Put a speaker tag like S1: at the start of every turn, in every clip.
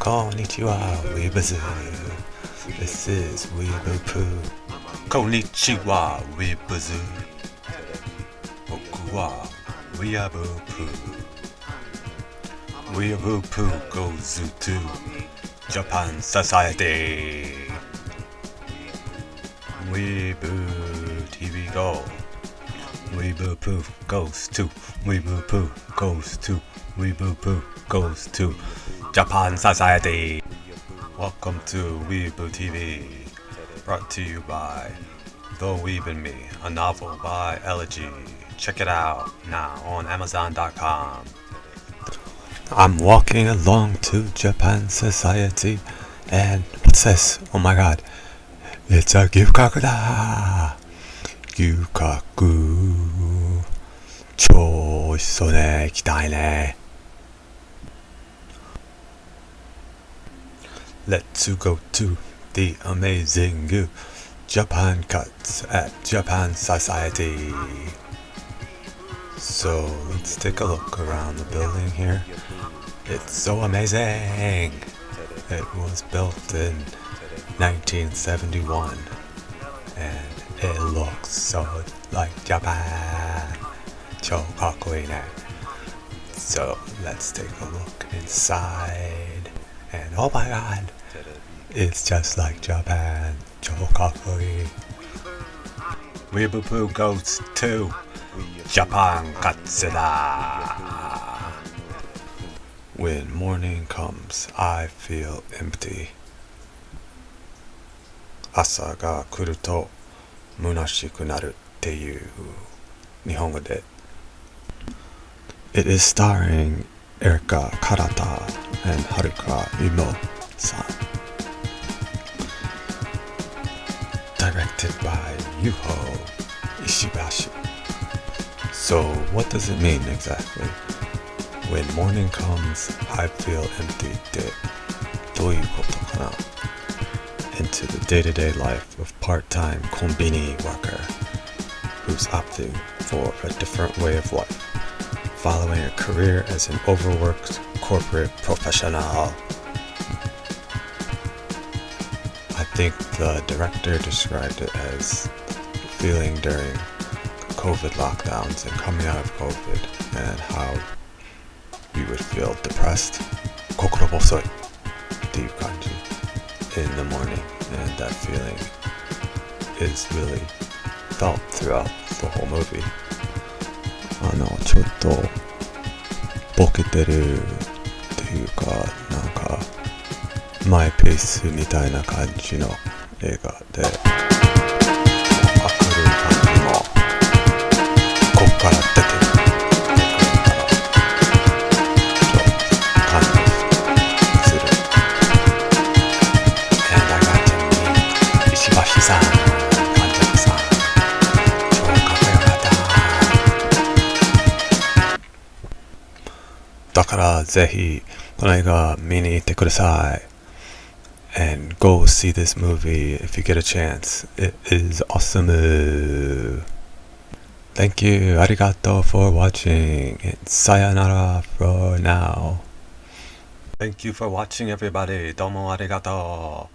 S1: Konnichiwa, Weebu-Poo. This is Weebu-Poo. Konnichiwa, Weebu-Poo. Boku wa Weeaboo-Poo. Weeaboo-Poo goes to Japan Society. Weebu TV Go. Weebu-Poo goes to Weebu-Poo goes to Weebu-Poo goes to Japan Society. Welcome to Weebu TV, brought to you by The Weeb and Me, a novel by Elegy. Check it out now on Amazon.com. I'm walking along to Japan Society, and what's this? Oh my god, it's a gyukaku da! Gyukaku. 超美味しそうね。行きたいね。Let's go to the amazing Japan cuts at Japan Society. So let's take a look around the building here. It's so amazing. It was built in 1971 and it looks so like Japan. 超かっこいいね。So let's take a look inside. And oh my god, it's just like Japan. 超かっこいい。Weebu-Poo goes to Japan Katsura. When morning comes, I feel empty. 朝が来ると虚しくなるっていう日本語で。It is starring Erika, Karata, and Haruka Imou-san. Directed by Yuho Ishibashi. So what does it mean exactly? When morning comes, I feel empty ってどういうことかな? Into the day-to-day life of part-time konbini worker who's opting for a different way of life, following a career as an overworked corporate professional. I think the director described it as feeling during COVID lockdowns and coming out of COVID and how we would feel depressed, 心細いっていう感じ in the morning, and that feeling is really felt throughout the whole movie. ちょっとボケてるっていうかなんかマイペースみたいな感じの映画で、明るい感じもこっから出てる。だからぜひこの映画見に行ってください。And go see this movie if you get a chance. It is awesome. Thank you. ありがとう for watching. And sayonara for now. Thank you for watching, everybody. どうもありがと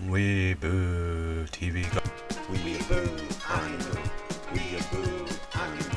S1: う。Weebu TV Go.
S2: Weeaboo, I know. Weeaboo, I know.